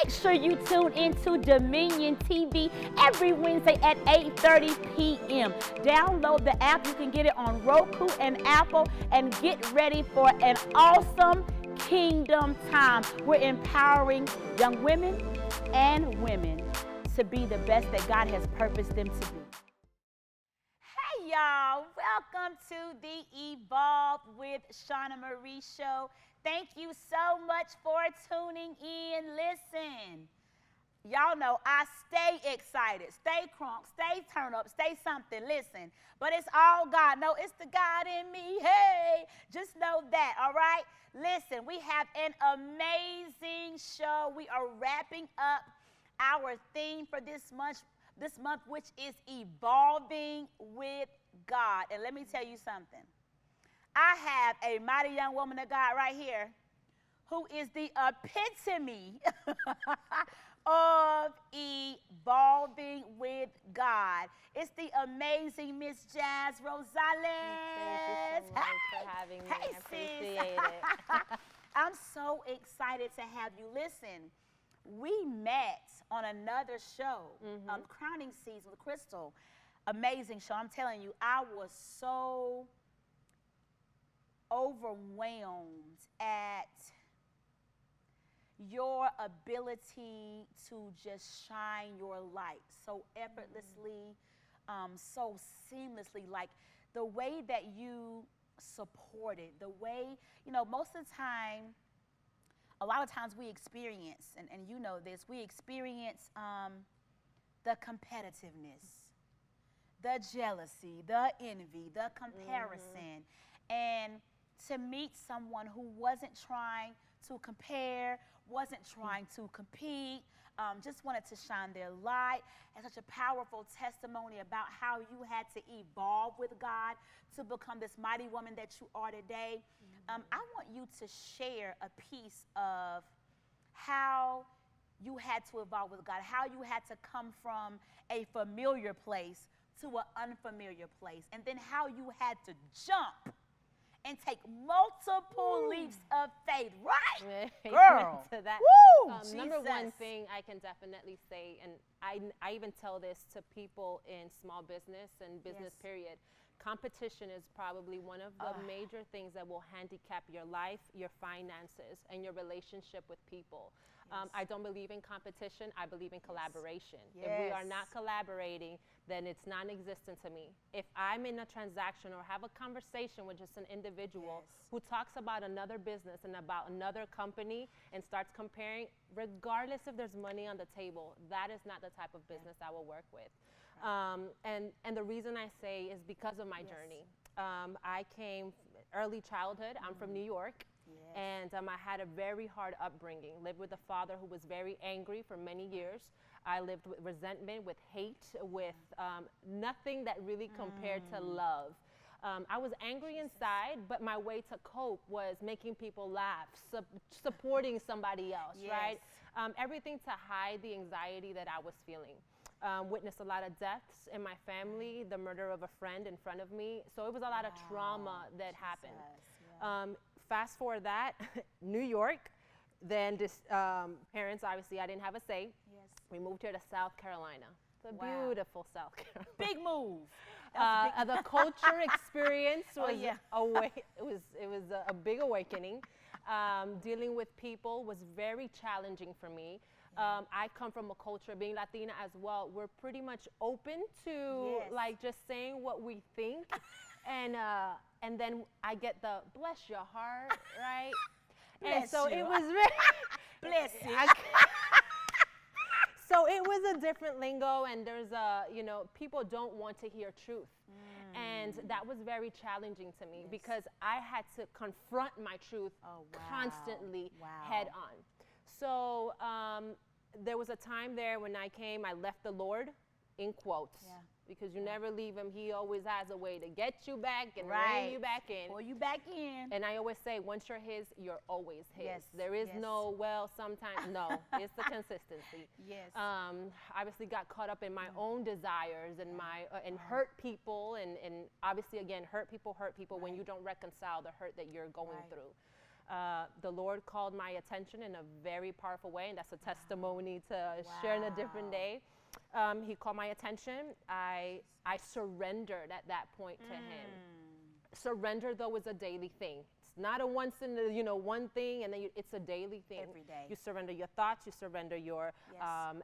Make sure you tune into Dominion TV every Wednesday at 8:30 p.m. Download the app. You can get it on Roku and Apple, and get ready for an awesome kingdom time. We're empowering young women and women to be the best that God has purposed them to be. Hey y'all, welcome to the Evolve with Shauna Marie show. Thank you so much for tuning in. Listen, y'all know I stay excited, stay crunk, stay turn up, stay something. Listen, but it's all God. No, it's the God in me. Hey, just know that, all right? Listen, we have an amazing show. We are wrapping up our theme for this month, which is evolving with God. And let me tell you something. I have a mighty young woman of God right here who is the epitome of evolving with God. It's the amazing Miss Jas Rosales. Thank you so much for having me. Hey, I appreciate it. I'm so excited to have you. Listen, we met on another show, Crowning Season with Crystal. Amazing show. I'm telling you, I was so overwhelmed at your ability to just shine your light so effortlessly, so seamlessly, like the way that you supported, the way, you know, most of the time, a lot of times we experience, and you know this, we experience the competitiveness, the jealousy, the envy, the comparison, and to meet someone who wasn't trying to compare, wasn't trying to compete, just wanted to shine their light, and such a powerful testimony about how you had to evolve with God to become this mighty woman that you are today. I want you to share a piece of how you had to evolve with God, how you had to come from a familiar place to an unfamiliar place, and then how you had to jump and take multiple leaps of faith, right? Girl. To that. Woo, Number one thing I can definitely say, and I even tell this to people in small business and business period, competition is probably one of the major things that will handicap your life, your finances, and your relationship with people. I don't believe in competition. I believe in collaboration. If we are not collaborating, then it's non-existent to me. If I'm in a transaction or have a conversation with just an individual who talks about another business and about another company and starts comparing, regardless if there's money on the table, that is not the type of business I will work with. And the reason I say is because of my journey. I came early childhood. I'm from New York. And I had a very hard upbringing. Lived with a father who was very angry for many years. I lived with resentment, with hate, with nothing that really compared to love. I was angry inside, but my way to cope was making people laugh, supporting somebody else, right? Everything to hide the anxiety that I was feeling. Witnessed a lot of deaths in my family, the murder of a friend in front of me. So it was a lot of trauma that happened. Fast forward that, New York, then this, parents, obviously I didn't have a say. We moved here to South Carolina. It's a beautiful South Carolina. Big move. The culture experience was it was a big awakening. Dealing with people was very challenging for me. I come from a culture, being Latina as well, we're pretty much open to like just saying what we think. And then I get the bless your heart, right? Bless so you. it was very bless you. So it was a different lingo, and there's people don't want to hear truth. And that was very challenging to me because I had to confront my truth constantly head on. So there was a time there when I came, I left the Lord, in quotes. Because you never leave him. He always has a way to get you back and rein you back in. Pull you back in. And I always say, once you're his, you're always his. There is no, well, sometimes, no. It's the consistency. Obviously got caught up in my own desires and and hurt people. And obviously, again, hurt people when you don't reconcile the hurt that you're going through. The Lord called my attention in a very powerful way, and that's a testimony to share in a different day. He called my attention. I surrendered at that point to Him. Surrender, though, is a daily thing. It's not a once in the, one thing, and then it's a daily thing. Every day. You surrender your thoughts, you surrender your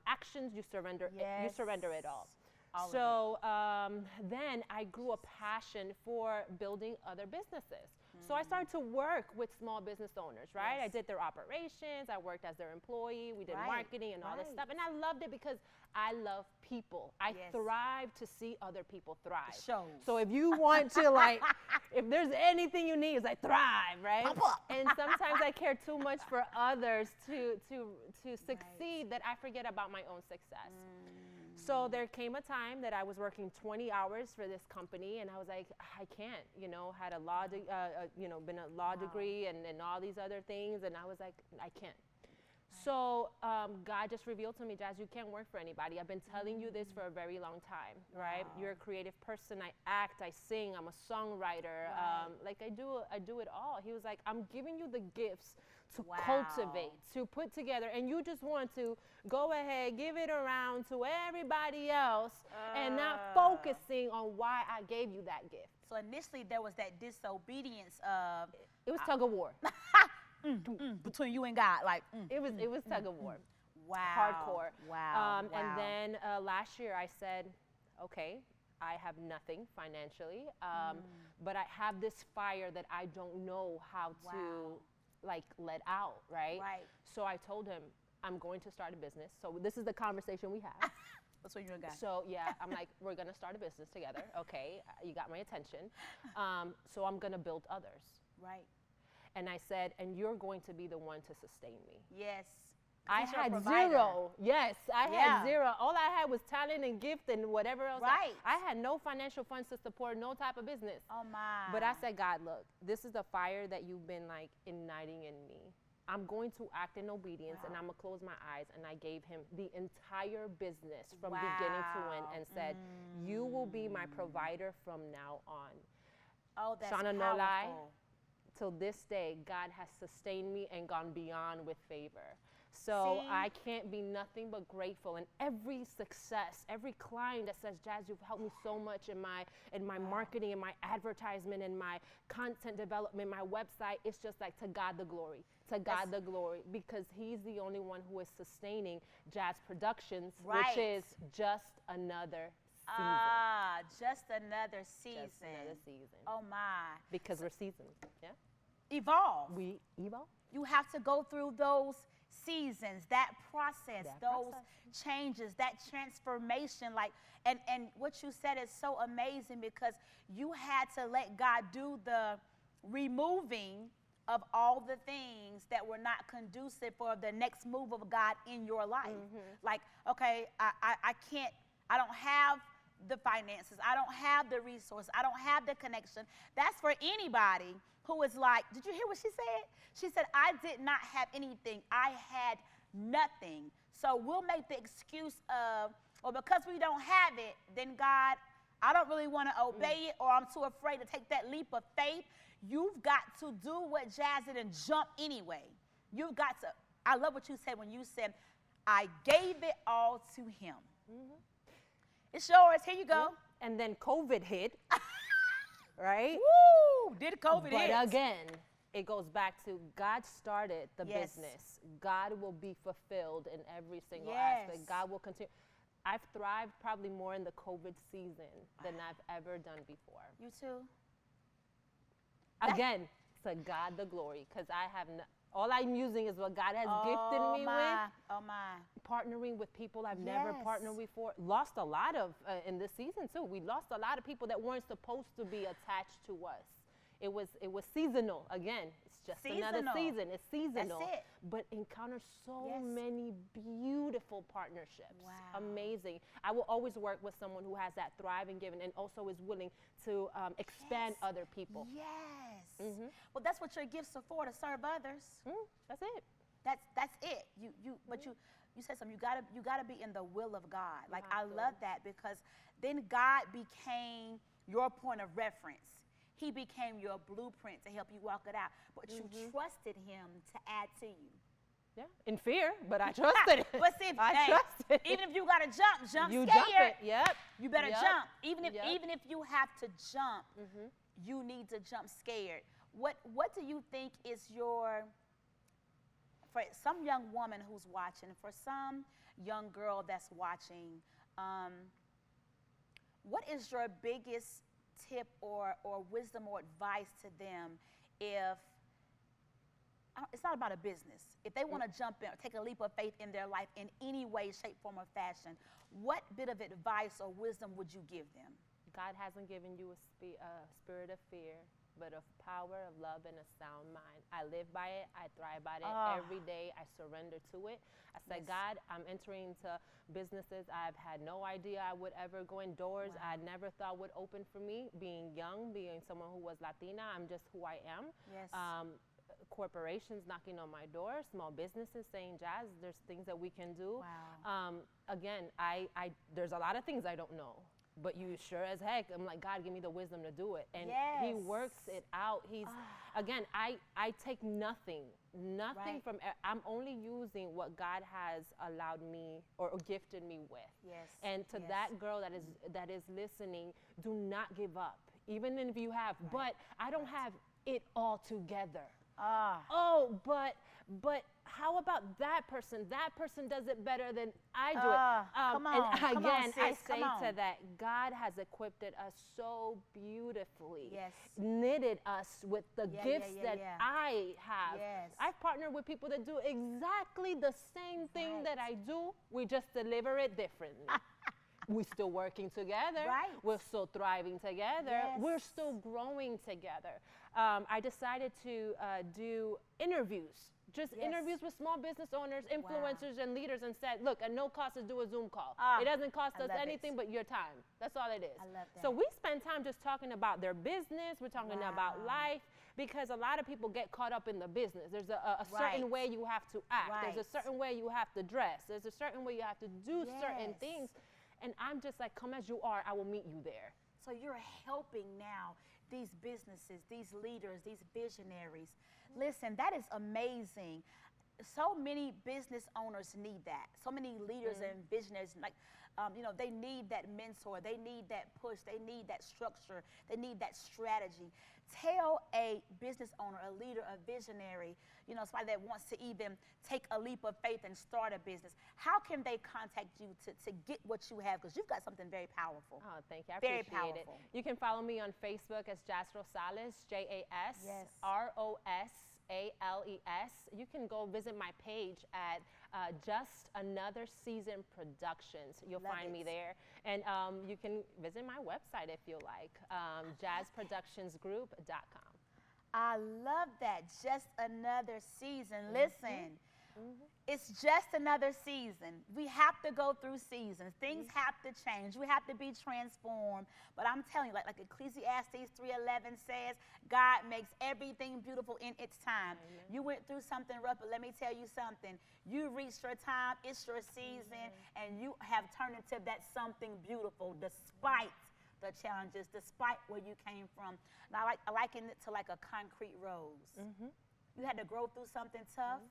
actions, you surrender it all. So then I grew a passion for building other businesses. So I started to work with small business owners, right? I did their operations. I worked as their employee. We did marketing and all this stuff. And I loved it because I love people. I thrive to see other people thrive. So if you want to, if there's anything you need, it's thrive, right? And sometimes I care too much for others to succeed that I forget about my own success. So there came a time that I was working 20 hours for this company, and I was like, I can't, had a law, been a law degree and all these other things, and I was like, I can't. So God just revealed to me, Jas, you can't work for anybody. I've been telling you this for a very long time, right? You're a creative person. I act, I sing, I'm a songwriter. I do it all. He was like, I'm giving you the gifts to cultivate, to put together, and you just want to go ahead, give it around to everybody else and not focusing on why I gave you that gift. So initially there was that disobedience of... It was tug of war. Between you and God, It was tug of war. Wow. Hardcore. Wow. And then last year I said, okay, I have nothing financially, but I have this fire that I don't know how to let out, right? So I told him, I'm going to start a business. So this is the conversation we have. That's what you and God. So yeah, I'm like, we're gonna start a business together. Okay, you got my attention. So I'm gonna build others. Right. And I said, and you're going to be the one to sustain me. Yes. I had zero. Yes, I had zero. All I had was talent and gift and whatever else. Right. I had no financial funds to support no type of business. Oh my. But I said, God, look, this is the fire that you've been igniting in me. I'm going to act in obedience and I'm gonna close my eyes. And I gave him the entire business from beginning to end and said, you will be my provider from now on. Oh, that's Shauna, powerful. no lie, till this day, God has sustained me and gone beyond with favor. So I can't be nothing but grateful. And every success, every client that says, Jas, you've helped me so much in my marketing, in my advertisement, in my content development, my website, it's just to God the glory. To God the glory, because He's the only one who is sustaining Jas Productions, which is just another season. Just another season. Just another season. Oh my. Because we're seasoned. Yeah. Evolve. We evolve. You have to go through those seasons, that process, those changes, that transformation. And what you said is so amazing because you had to let God do the removing of all the things that were not conducive for the next move of God in your life. Okay, I don't have the finances. I don't have the resources. I don't have the connection. That's for anybody who is did you hear what she said? She said, I did not have anything. I had nothing. So we'll make the excuse of, well, because we don't have it, then God, I don't really want to obey it, or I'm too afraid to take that leap of faith. You've got to do what Jas did and jump anyway. You've got to, I love what you said when you said, I gave it all to Him. It's yours. Here you go. And then COVID hit, right? Woo! Did COVID hit? But again, it goes back to God started the business. God will be fulfilled in every single aspect. God will continue. I've thrived probably more in the COVID season than I've ever done before. You too? Again, to God the glory, because all I'm using is what God has gifted me with. Oh my. Partnering with people I've never partnered before. Lost a lot of, in this season too, we lost a lot of people that weren't supposed to be attached to us. It was seasonal. Again, it's just another season. It's seasonal. That's it. But encounter so many beautiful partnerships. Wow. Amazing. I will always work with someone who has that thrive and giving and also is willing to expand other people. Yes. Well, that's what your gifts are for, to serve others. That's it. That's it. But you said something. You gotta be in the will of God. I love that because then God became your point of reference. He became your blueprint to help you walk it out. But you trusted him to add to you. Yeah, in fear, but I trusted it. But see, I trusted it. even if you got to jump You scared. jump it, yep. You better Yep. jump. Even if Yep. you have to jump, you need to jump scared. What do you think is for some young woman who's watching, for some young girl that's watching, what is your biggest tip or wisdom or advice to them if it's not about a business. If they want to jump in or take a leap of faith in their life in any way, shape, form, or fashion, what bit of advice or wisdom would you give them? God hasn't given you a spirit of fear, but of power, of love, and a sound mind. I live by it. I thrive by it. Every day I surrender to it. I said, God, I'm entering into businesses I've had no idea I would ever go in, doors I never thought would open for me. Being young, being someone who was Latina, I'm just who I am. Yes. Corporations knocking on my door, small businesses saying, Jas, there's things that we can do. Wow. Again, there's a lot of things I don't know, but you sure as heck, I'm like, God, give me the wisdom to do it. And he works it out. Again, I take nothing from, I'm only using what God has allowed me or gifted me with. Yes. And to that girl that is listening, do not give up, even if you have, but I don't have it all together. Oh, but how about that person? That person does it better than I do it. Come on, and again, sis, I say to that, God has equipped us so beautifully, knitted us with the gifts that I have. Yes. I've partnered with people that do exactly the same thing that I do. We just deliver it differently. We're still working together. Right. We're still thriving together. Yes. We're still growing together. I decided to do interviews, interviews with small business owners, influencers, and leaders, and said, look, at no cost to do a Zoom call. It doesn't cost us anything but your time. That's all it is. I love that. So we spend time just talking about their business. We're talking about life, because a lot of people get caught up in the business. There's a certain way you have to act. There's a certain way you have to dress. There's a certain way you have to do certain things. And I'm just like, come as you are, I will meet you there. So you're helping now these businesses, these leaders, these visionaries. Listen, that is amazing. So many business owners need that. So many leaders and visionaries, like, they need that mentor. They need that push. They need that structure. They need that strategy. Tell a business owner, a leader, a visionary, somebody that wants to even take a leap of faith and start a business. How can they contact you to get what you have? Because you've got something very powerful. Oh, thank you. I very appreciate powerful. it. You can follow me on Facebook as Jas Rosales, JasRosales. You can go visit my page at Just Another Season Productions. You'll find me there. And you can visit my website if you like, JasProductionsGroup.com. I love that. Just another season. Listen, it's just another season. We have to go through seasons. Things have to change. We have to be transformed. But I'm telling you, like Ecclesiastes 3:11 says, God makes everything beautiful in its time. You went through something rough, but let me tell you something. You reached your time. It's your season, and you have turned into that something beautiful despite the challenges, despite where you came from. And I liken it to like a concrete rose. You had to grow through something tough,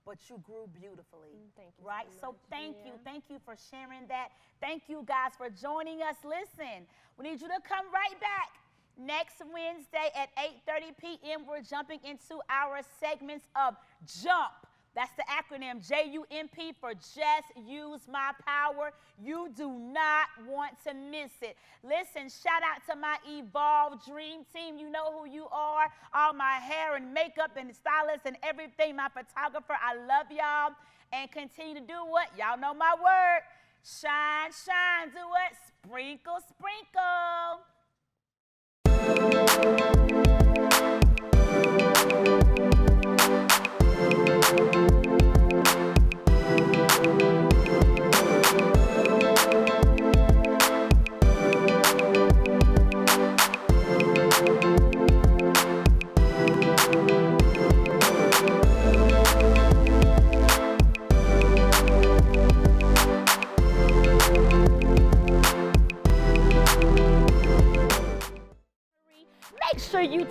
but you grew beautifully. Thank you. Right? So much. Thank you. Thank you for sharing that. Thank you guys for joining us. Listen, we need you to come right back. Next Wednesday at 8:30 p.m., we're jumping into our segments of JUMP. That's the acronym JUMP for Just Use My Power. You do not want to miss it. Listen, shout out to my Evolve Dream Team. You know who you are. All my hair and makeup and stylists and everything. My photographer, I love y'all. And continue to do what? Y'all know my word. Shine, shine. Do what? Sprinkle, sprinkle.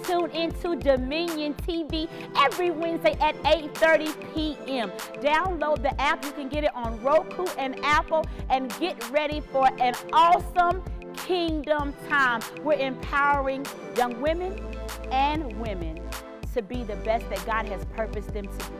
tune into Dominion TV every Wednesday at 8:30 p.m. Download the app. You can get it on Roku and Apple, and get ready for an awesome kingdom time. We're empowering young women and women to be the best that God has purposed them to be.